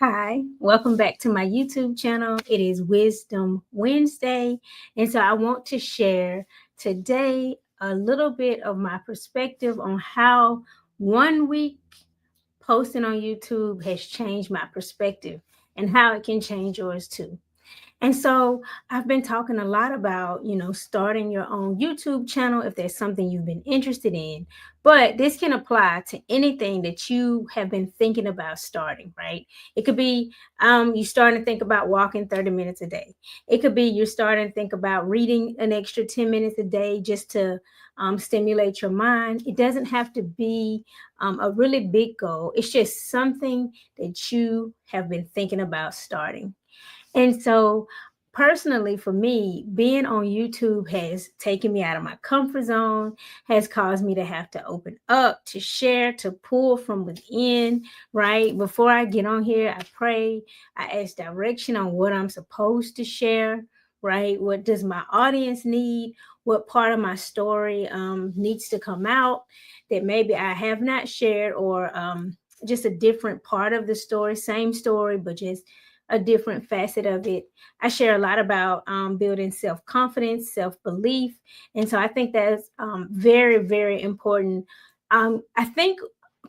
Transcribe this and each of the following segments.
Hi, welcome back to my YouTube channel. It is Wisdom Wednesday, and so I want to share today a little bit of my perspective on how 1 week posting on YouTube has changed my perspective and how it can change yours too. And so I've been talking a lot about, starting your own YouTube channel if there's something you've been interested in. But this can apply to anything that you have been thinking about starting, right? It could be you starting to think about walking 30 minutes a day. It could be you're starting to think about reading an extra 10 minutes a day just to stimulate your mind. It doesn't have to be a really big goal. It's just something that you have been thinking about starting. And so, personally, for me, being on YouTube has taken me out of my comfort zone, has caused me to have to open up, to share, to pull from within, right? Before I get on here, I pray, I ask direction on what I'm supposed to share, right? What does my audience need? What part of my story needs to come out that maybe I have not shared, or just a different part of the story, but just a different facet of it. I share a lot about building self-confidence, self-belief. And so I think that's very, very important. I think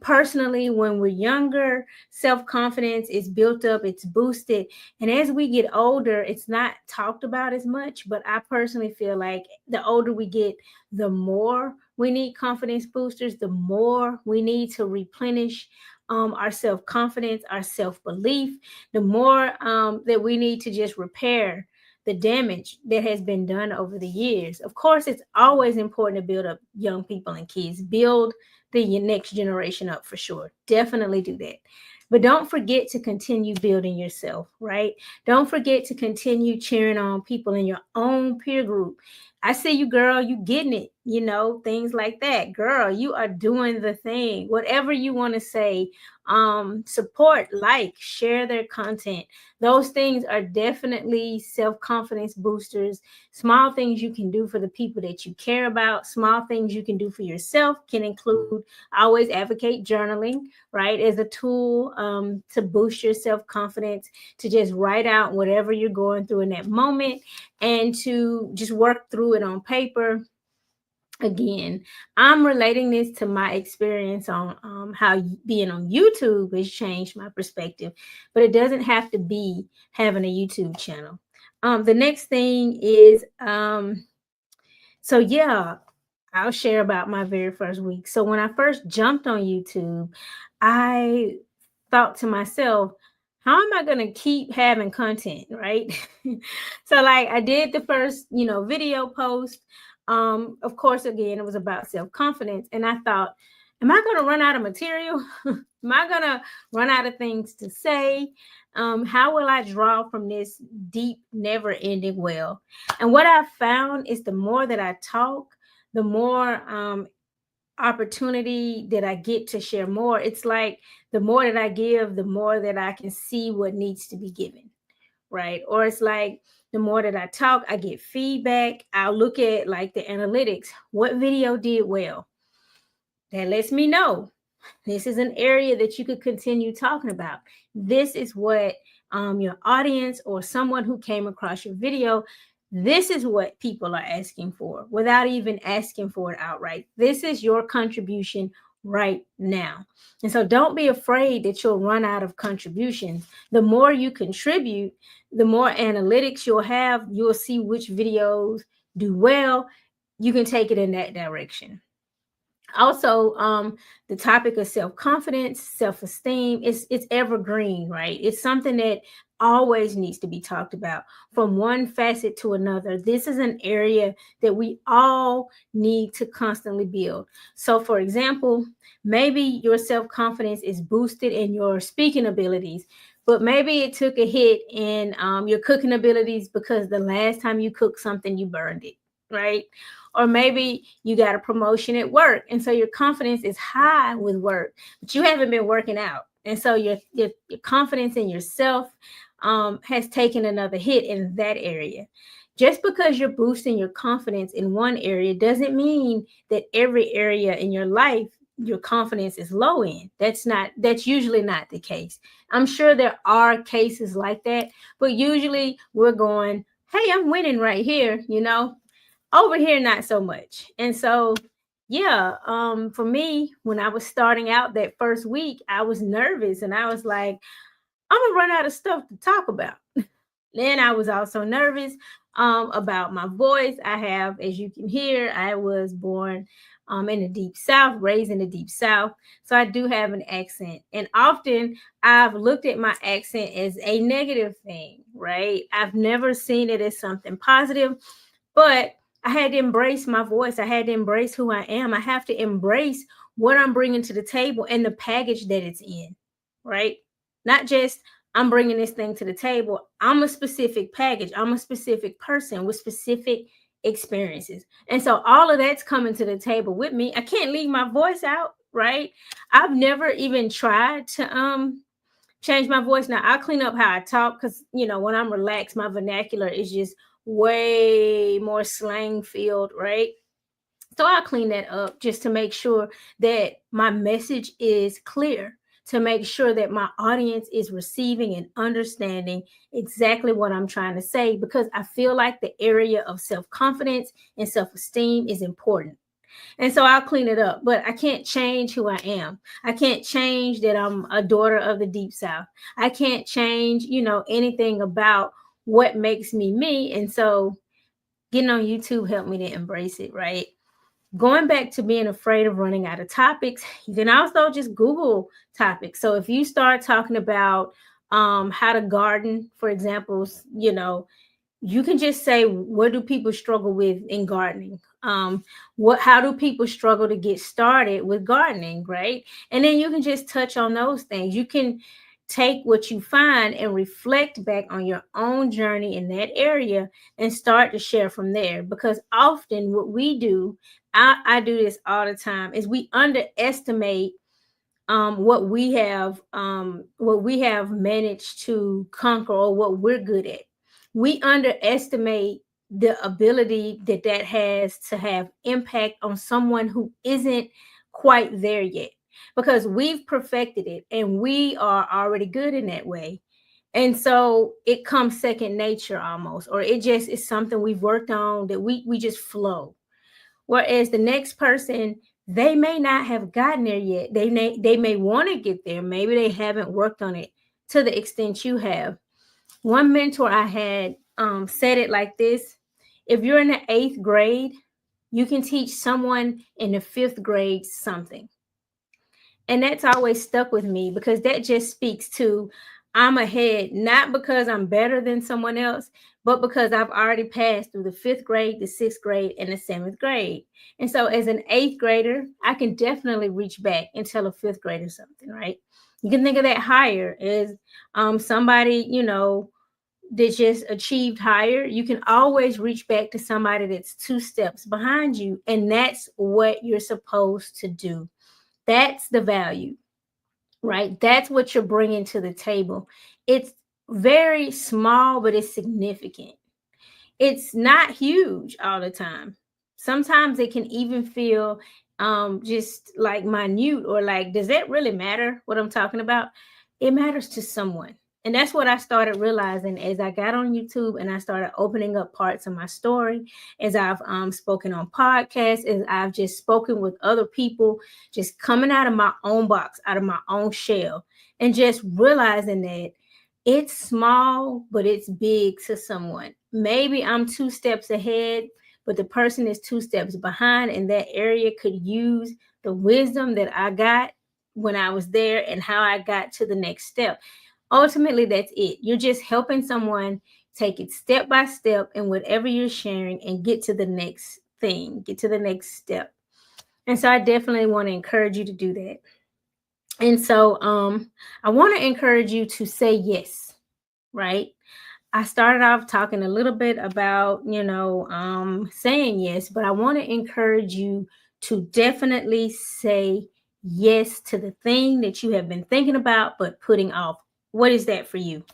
personally, when we're younger, self-confidence is built up, it's boosted. And as we get older, it's not talked about as much. But I personally feel like the older we get, the more we need confidence boosters, the more we need to replenish our self-confidence, our self-belief, the more that we need to just repair the damage that has been done over the years. Of course, it's always important to build up young people and kids, build the next generation up for sure. Definitely do that. But don't forget to continue building yourself, right? Don't forget to continue cheering on people in your own peer group. I see you, girl, you getting it, things like that. Girl, you are doing the thing. Whatever you want to say, support, like, share their content. Those things are definitely self-confidence boosters. Small things you can do for the people that you care about, small things you can do for yourself can include, I always advocate journaling, right, as a tool to boost your self-confidence, to just write out whatever you're going through in that moment and to just work through it on paper. Again, I'm relating this to my experience on how being on YouTube has changed my perspective, but it doesn't have to be having a YouTube channel. The next thing is, so yeah, I'll share about my very first week. So when I first jumped on YouTube, I thought to myself, how am I going to keep having content, right? So like I did the first, video post. Of course, again, it was about self-confidence. And I thought, am I going to run out of material? Am I going to run out of things to say? How will I draw from this deep, never-ending well? And what I found is the more that I talk, the more opportunity that I get to share more. It's like the more that I give, the more that I can see what needs to be given, right? Or it's like the more that I talk, I get feedback. I'll look at like the analytics. What video did well? That lets me know this is an area that you could continue talking about. This is what your audience or someone who came across your video, this is what people are asking for without even asking for it outright. This is your contribution right now. And so don't be afraid that you'll run out of contributions. The more you contribute, the more analytics you'll have. You'll see which videos do well. You can take it in that direction. Also, the topic of self-confidence, self-esteem, it's evergreen, right? It's something that always needs to be talked about from one facet to another. This is an area that we all need to constantly build. So for example, maybe your self-confidence is boosted in your speaking abilities, but maybe it took a hit in your cooking abilities because the last time you cooked something, you burned it, right? Or maybe you got a promotion at work, and so your confidence is high with work, but you haven't been working out. And so your confidence in yourself has taken another hit in that area. Just because you're boosting your confidence in one area doesn't mean that every area in your life your confidence is low in. That's usually not the case. I'm sure there are cases like that, but usually we're going, hey, I'm winning right here, over here not so much. And so yeah, for me, when I was starting out that first week, I was nervous and I was like, I'm gonna run out of stuff to talk about. Then I was also nervous about my voice. I have, as you can hear, I was born in the deep South, raised in the deep South. So I do have an accent. And often I've looked at my accent as a negative thing, right? I've never seen it as something positive, but I had to embrace my voice. I had to embrace who I am. I have to embrace what I'm bringing to the table and the package that it's in, right? Not just I'm bringing this thing to the table. I'm a specific package. I'm a specific person with specific experiences. And so all of that's coming to the table with me. I can't leave my voice out, right? I've never even tried to change my voice. Now I clean up how I talk because when I'm relaxed, my vernacular is just way more slang filled, right? So I clean that up just to make sure that my message is clear, to make sure that my audience is receiving and understanding exactly what I'm trying to say, because I feel like the area of self-confidence and self-esteem is important. And so I'll clean it up, but I can't change who I am. I can't change that I'm a daughter of the Deep South. I can't change, anything about what makes me me. And so getting on YouTube helped me to embrace it, right? Going back to being afraid of running out of topics, you can also just Google topics. So if you start talking about how to garden, for example, you can just say, what do people struggle with in gardening? How do people struggle to get started with gardening, right? And then you can just touch on those things. You can take what you find and reflect back on your own journey in that area and start to share from there. Because often what we do, I do this all the time, is we underestimate what we have managed to conquer, or what we're good at. We underestimate the ability that has to have impact on someone who isn't quite there yet, because we've perfected it and we are already good in that way. And so it comes second nature almost, or it just is something we've worked on that we just flow. Whereas the next person, they may not have gotten there yet. They may want to get there. Maybe they haven't worked on it to the extent you have. One mentor I had said it like this: if you're in the 8th grade, you can teach someone in the 5th grade something. And that's always stuck with me, because that just speaks to, I'm ahead, not because I'm better than someone else, but because I've already passed through the 5th grade, the 6th grade, and the 7th grade. And so as an 8th grader, I can definitely reach back and tell a 5th grader something, right? You can think of that higher as somebody, that just achieved higher. You can always reach back to somebody that's 2 steps behind you. And that's what you're supposed to do. That's the value, right? That's what you're bringing to the table. It's very small, but it's significant. It's not huge all the time. Sometimes it can even feel just like minute, or like, does that really matter what I'm talking about? It matters to someone. And that's what I started realizing as I got on YouTube and I started opening up parts of my story, as I've spoken on podcasts, as I've just spoken with other people, just coming out of my own box, out of my own shell, and just realizing that it's small, but it's big to someone. Maybe I'm 2 steps ahead, but the person is 2 steps behind, and that area could use the wisdom that I got when I was there and how I got to the next step. Ultimately, that's it. You're just helping someone take it step by step in whatever you're sharing and get to the next thing, get to the next step. And so I definitely want to encourage you to do that. And so I want to encourage you to say yes, right? I started off talking a little bit about, saying yes, but I want to encourage you to definitely say yes to the thing that you have been thinking about but putting off. What is that for you?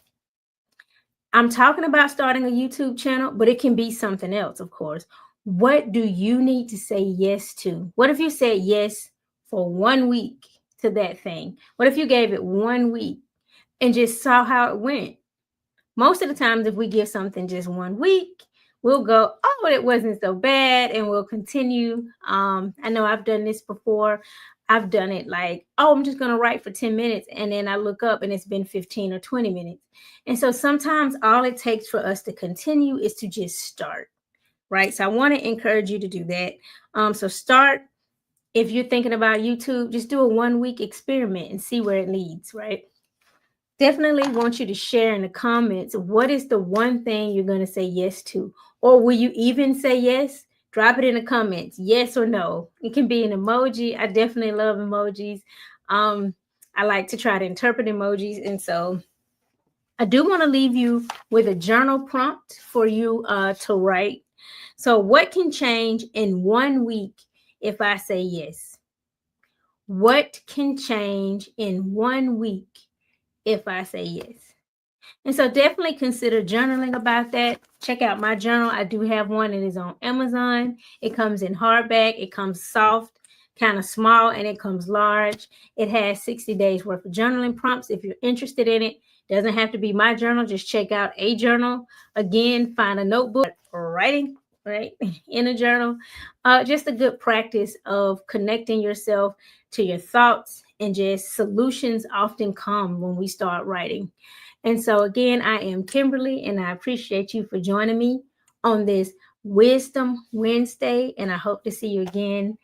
I'm talking about starting a YouTube channel, but it can be something else, of course. What do you need to say yes to? What if you said yes for 1 week to that thing? What if you gave it 1 week and just saw how it went? Most of the times, if we give something just 1 week, we'll go, oh, it wasn't so bad, and we'll continue. I know I've done this before. I've done it like, oh, I'm just going to write for 10 minutes. And then I look up and it's been 15 or 20 minutes. And so sometimes all it takes for us to continue is to just start, right? So I want to encourage you to do that. So start. If you're thinking about YouTube, just do a 1 week experiment and see where it leads, right? Definitely want you to share in the comments, what is the one thing you're going to say yes to? Or will you even say yes? Drop it in the comments, yes or no. It can be an emoji. I definitely love emojis. I like to try to interpret emojis. And so I do want to leave you with a journal prompt for you to write. So what can change in 1 week if I say yes? What can change in 1 week if I say yes? And so definitely consider journaling about that. Check out my journal. I do have one. It is on Amazon. It comes in hardback. It comes soft, kind of small, and it comes large. It has 60 days worth of journaling prompts. If you're interested in it, doesn't have to be my journal. Just check out a journal. Again, find a notebook or writing right in a journal. Just a good practice of connecting yourself to your thoughts, and just solutions often come when we start writing. And so again, I am Kimberly, and I appreciate you for joining me on this Wisdom Wednesday, and I hope to see you again